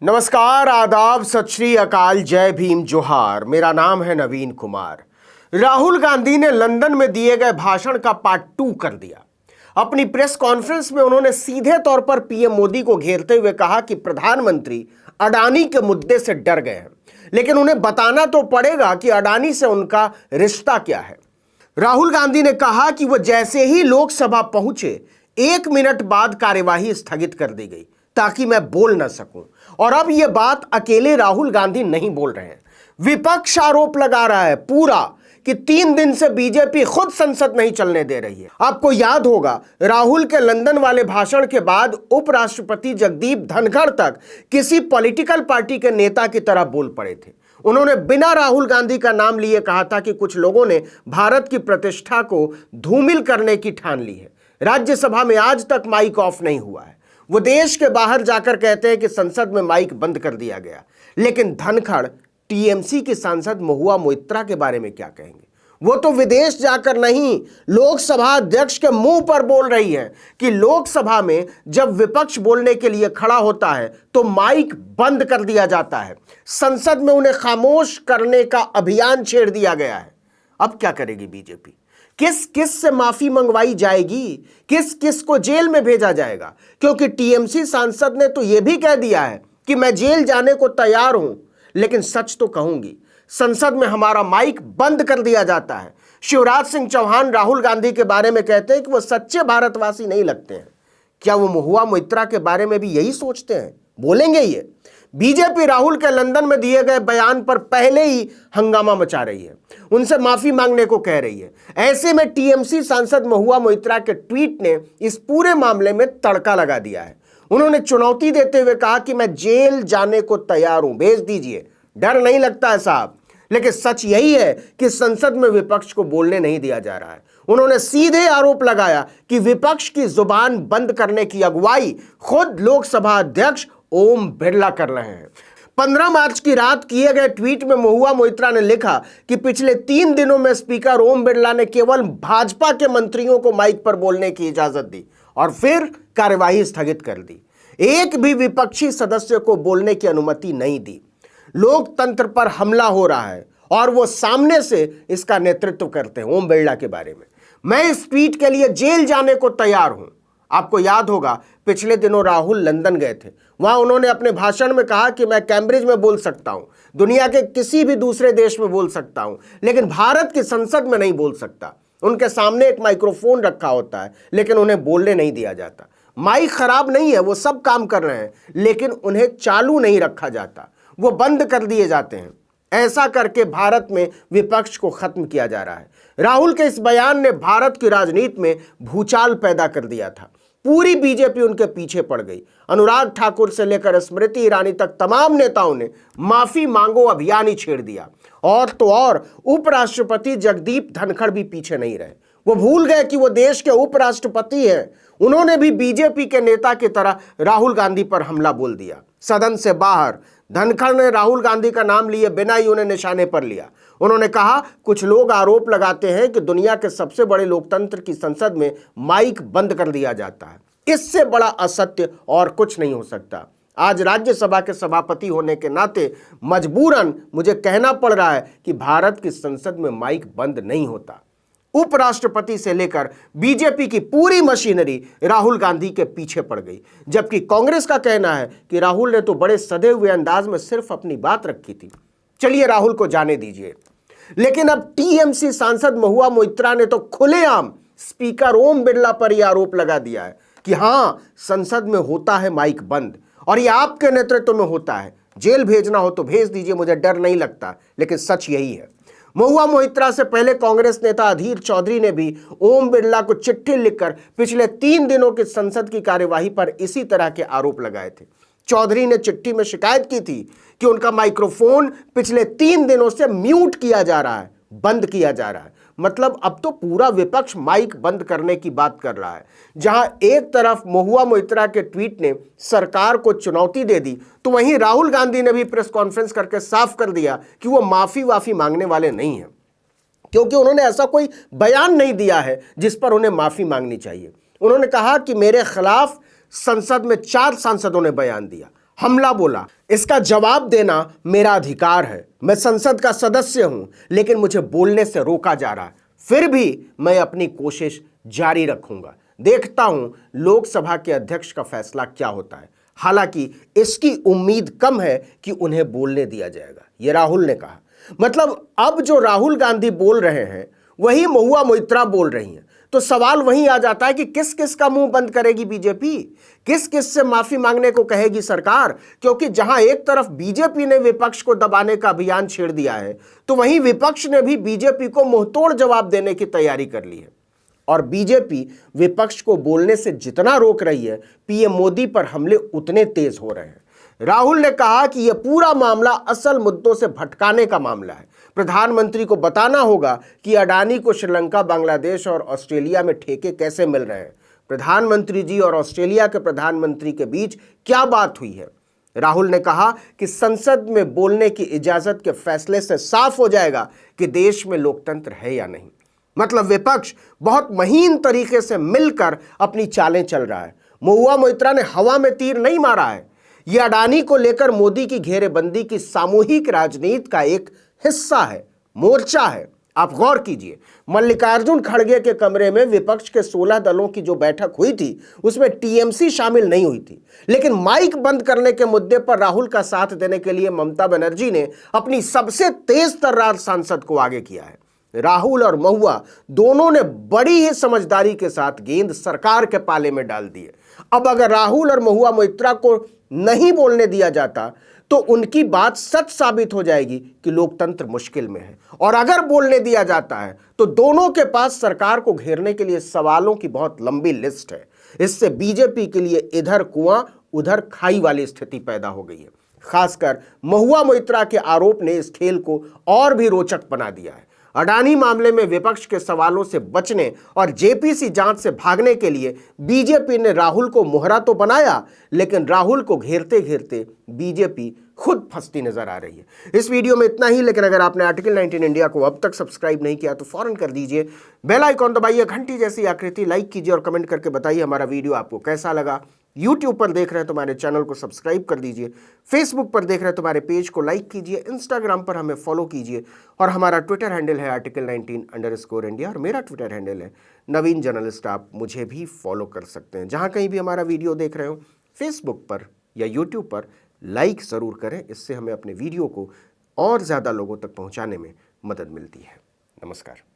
नमस्कार, आदाब, सत श्री अकाल, जय भीम, जोहार। मेरा नाम है नवीन कुमार। राहुल गांधी ने लंदन में दिए गए भाषण का पार्ट 2 कर दिया। अपनी प्रेस कॉन्फ्रेंस में उन्होंने सीधे तौर पर पीएम मोदी को घेरते हुए कहा कि प्रधानमंत्री अडानी के मुद्दे से डर गए हैं, लेकिन उन्हें बताना तो पड़ेगा कि अडानी से उनका रिश्ता क्या है। राहुल गांधी ने कहा कि वह जैसे ही लोकसभा पहुंचे 1 मिनट बाद कार्यवाही स्थगित कर दी गई ताकि मैं बोल न सकूं। और अब यह बात अकेले राहुल गांधी नहीं बोल रहे हैं, विपक्ष आरोप लगा रहा है पूरा कि 3 दिन से बीजेपी खुद संसद नहीं चलने दे रही है। आपको याद होगा, राहुल के लंदन वाले भाषण के बाद उपराष्ट्रपति जगदीप धनखड़ तक किसी पॉलिटिकल पार्टी के नेता की तरह बोल पड़े थे। उन्होंने बिना राहुल गांधी का नाम लिए कहा था कि कुछ लोगों ने भारत की प्रतिष्ठा को धूमिल करने की ठान ली है। राज्यसभा में आज तक माइक ऑफ नहीं हुआ है। वो देश के बाहर जाकर कहते हैं कि संसद में माइक बंद कर दिया गया। लेकिन धनखड़ टीएमसी की सांसद महुआ मोइत्रा के बारे में क्या कहेंगे? वो तो विदेश जाकर नहीं, लोकसभा अध्यक्ष के मुंह पर बोल रही है कि लोकसभा में जब विपक्ष बोलने के लिए खड़ा होता है तो माइक बंद कर दिया जाता है। संसद में उन्हें खामोश करने का अभियान छेड़ दिया गया है। अब क्या करेगी बीजेपी? किस किस से माफी मंगवाई जाएगी? किस किस को जेल में भेजा जाएगा? क्योंकि टीएमसी सांसद ने तो यह भी कह दिया है कि मैं जेल जाने को तैयार हूं, लेकिन सच तो कहूंगी, संसद में हमारा माइक बंद कर दिया जाता है। शिवराज सिंह चौहान राहुल गांधी के बारे में कहते हैं कि वो सच्चे भारतवासी नहीं लगते हैं। क्या वो महुआ मोइत्रा के बारे में भी यही सोचते हैं? बोलेंगे ये? बीजेपी राहुल के लंदन में दिए गए बयान पर पहले ही हंगामा मचा रही है, उनसे माफी मांगने को कह रही है। ऐसे में टीएमसी सांसद महुआ मोइत्रा के ट्वीट ने इस पूरे मामले में तड़का लगा दिया है। उन्होंने चुनौती देते हुए कहा कि मैं जेल जाने को तैयार हूं, भेज दीजिए, डर नहीं लगता है साहब। लेकिन सच यही है कि संसद में विपक्ष को बोलने नहीं दिया जा रहा है। उन्होंने सीधे आरोप लगाया कि विपक्ष की जुबान बंद करने की अगुवाई खुद लोकसभा अध्यक्ष ओम बिरला कर रहे हैं। 15 मार्च की रात किए गए ट्वीट में महुआ मोइत्रा ने लिखा कि पिछले 3 दिनों में स्पीकर ओम बिरला ने केवल भाजपा के मंत्रियों को माइक पर बोलने की इजाजत दी और फिर कार्यवाही स्थगित कर दी। एक भी विपक्षी सदस्य को बोलने की अनुमति नहीं दी। लोकतंत्र पर हमला हो रहा है और वो सामने से इसका नेतृत्व करते हैं। ओम बिरला के बारे में, मैं इस ट्वीट के लिए जेल जाने को तैयार हूं। आपको याद होगा, पिछले दिनों राहुल लंदन गए थे। वहां उन्होंने अपने भाषण में कहा कि मैं कैम्ब्रिज में बोल सकता हूं, दुनिया के किसी भी दूसरे देश में बोल सकता हूं, लेकिन भारत की संसद में नहीं बोल सकता। उनके सामने एक माइक्रोफोन रखा होता है, लेकिन उन्हें बोलने नहीं दिया जाता। माइक खराब नहीं है, वो सब काम कर रहे हैं, लेकिन उन्हें चालू नहीं रखा जाता, वो बंद कर दिए जाते हैं। ऐसा करके भारत में विपक्ष को खत्म किया जा रहा है। राहुल के इस बयान ने भारत की राजनीति में भूचाल पैदा कर दिया था। पूरी बीजेपी उनके पीछे पड़ गई। अनुराग ठाकुर से लेकर स्मृति ईरानी तक तमाम नेताओं ने माफी मांगो अभियान ही छेड़ दिया। और तो और उपराष्ट्रपति जगदीप धनखड़ भी पीछे नहीं रहे। वो भूल गए कि वो देश के उपराष्ट्रपति हैं। उन्होंने भी बीजेपी के नेता की तरह राहुल गांधी पर हमला बोल दिया। सदन से बाहर धनखड़ ने राहुल गांधी का नाम लिए बिना ही उन्हें निशाने पर लिया। उन्होंने कहा, कुछ लोग आरोप लगाते हैं कि दुनिया के सबसे बड़े लोकतंत्र की संसद में माइक बंद कर दिया जाता है। इससे बड़ा असत्य और कुछ नहीं हो सकता। आज राज्यसभा के सभापति होने के नाते मजबूरन मुझे कहना पड़ रहा है कि भारत की संसद में माइक बंद नहीं होता। उपराष्ट्रपति से लेकर बीजेपी की पूरी मशीनरी राहुल गांधी के पीछे पड़ गई, जबकि कांग्रेस का कहना है कि राहुल ने तो बड़े सधे हुए अंदाज में सिर्फ अपनी बात रखी थी। चलिए राहुल को जाने दीजिए। लेकिन अब टीएमसी सांसद महुआ मोइत्रा ने तो खुलेआम स्पीकर ओम बिरला पर यह आरोप लगा दिया है कि हां, संसद में होता है माइक बंद और यह आपके नेतृत्व में होता है। जेल भेजना हो तो भेज दीजिए, मुझे डर नहीं लगता। लेकिन सच यही है। महुआ मोइत्रा से पहले कांग्रेस नेता अधीर चौधरी ने भी ओम बिरला को चिट्ठी लिखकर पिछले 3 दिनों की संसद की कार्यवाही पर इसी तरह के आरोप लगाए थे। चौधरी ने चिट्ठी में शिकायत की थी कि उनका माइक्रोफोन पिछले 3 दिनों से म्यूट किया जा रहा है, बंद किया जा रहा है। मतलब अब तो पूरा विपक्ष माइक बंद करने की बात कर रहा है। जहां एक तरफ महुआ मोइत्रा के ट्वीट ने सरकार को चुनौती दे दी, तो वहीं राहुल गांधी ने भी प्रेस कॉन्फ्रेंस करके साफ कर दिया कि वो माफी वाफी मांगने वाले नहीं हैं, क्योंकि उन्होंने ऐसा कोई बयान नहीं दिया है जिस पर उन्हें माफी मांगनी चाहिए। उन्होंने कहा कि मेरे खिलाफ संसद में 4 सांसदों ने बयान दिया, हमला बोला। इसका जवाब देना मेरा अधिकार है। मैं संसद का सदस्य हूं, लेकिन मुझे बोलने से रोका जा रहा है। फिर भी मैं अपनी कोशिश जारी रखूंगा। देखता हूं लोकसभा के अध्यक्ष का फैसला क्या होता है। हालांकि इसकी उम्मीद कम है कि उन्हें बोलने दिया जाएगा, ये राहुल ने कहा। मतलब अब जो राहुल गांधी बोल रहे हैं वही महुआ मोइत्रा बोल रही हैं। तो सवाल वहीं आ जाता है कि किस किस का मुंह बंद करेगी बीजेपी, किस किस से माफी मांगने को कहेगी सरकार। क्योंकि जहां एक तरफ बीजेपी ने विपक्ष को दबाने का अभियान छेड़ दिया है, तो वहीं विपक्ष ने भी बीजेपी को मुंहतोड़ जवाब देने की तैयारी कर ली है। और बीजेपी विपक्ष को बोलने से जितना रोक रही है, पीएम मोदी पर हमले उतने तेज हो रहे हैं। राहुल ने कहा कि यह पूरा मामला असल मुद्दों से भटकाने का मामला है। प्रधानमंत्री को बताना होगा कि अडानी को श्रीलंका, बांग्लादेश और ऑस्ट्रेलिया में ठेके कैसे मिल रहे हैं। प्रधानमंत्री जी और ऑस्ट्रेलिया के प्रधानमंत्री के बीच क्या बात हुई है। राहुल ने कहा कि संसद में बोलने की इजाजत के फैसले से साफ हो जाएगा कि देश में लोकतंत्र है या नहीं। मतलब विपक्ष बहुत महीन तरीके से मिलकर अपनी चालें चल रहा है। महुआ मोइत्रा ने हवा में तीर नहीं मारा है। यह अडानी को लेकर मोदी की घेरेबंदी की सामूहिक राजनीति का एक हिस्सा है, मोर्चा है। आप गौर कीजिए, मल्लिकार्जुन खड़गे के कमरे में विपक्ष के 16 दलों की जो बैठक हुई थी, उसमें टीएमसी शामिल नहीं हुई थी। लेकिन माइक बंद करने के मुद्दे पर राहुल का साथ देने के लिए ममता बनर्जी ने अपनी सबसे तेज तर्रार सांसद को आगे किया है। राहुल और महुआ दोनों ने बड़ी ही समझदारी के साथ गेंद सरकार के पाले में डाल दी है। अब अगर राहुल और महुआ मोइत्रा को नहीं बोलने दिया जाता तो उनकी बात सच साबित हो जाएगी कि लोकतंत्र मुश्किल में है। और अगर बोलने दिया जाता है तो दोनों के पास सरकार को घेरने के लिए सवालों की बहुत लंबी लिस्ट है। इससे बीजेपी के लिए इधर कुआं उधर खाई वाली स्थिति पैदा हो गई है। खासकर महुआ मोइत्रा के आरोप ने इस खेल को और भी रोचक बना दिया है। अडानी मामले में विपक्ष के सवालों से बचने और जेपीसी जांच से भागने के लिए बीजेपी ने राहुल को मोहरा तो बनाया, लेकिन राहुल को घेरते घेरते बीजेपी खुद फंसती नजर आ रही है। इस वीडियो में इतना ही, लेकिन अगर आपने आर्टिकल 19 इंडिया को अब तक सब्सक्राइब नहीं किया तो फौरन कर दीजिए। बेल आइकॉन दबाइए, घंटी जैसी आकृति लाइक कीजिए और कमेंट करके बताइए हमारा वीडियो आपको कैसा लगा। यूट्यूब पर देख रहे हैं तो हमारे चैनल को सब्सक्राइब कर दीजिए। फेसबुक पर देख रहे हैं तो हमारे पेज को लाइक कीजिए। इंस्टाग्राम पर हमें फॉलो कीजिए और हमारा ट्विटर हैंडल है आर्टिकल 19_इंडिया और मेरा ट्विटर हैंडल है नवीन जर्नलिस्ट। आप मुझे भी फॉलो कर सकते हैं। जहां कहीं भी हमारा वीडियो देख रहे हो, फेसबुक पर या यूट्यूब पर लाइक ज़रूर करें। इससे हमें अपने वीडियो को और ज़्यादा लोगों तक पहुंचाने में मदद मिलती है। नमस्कार।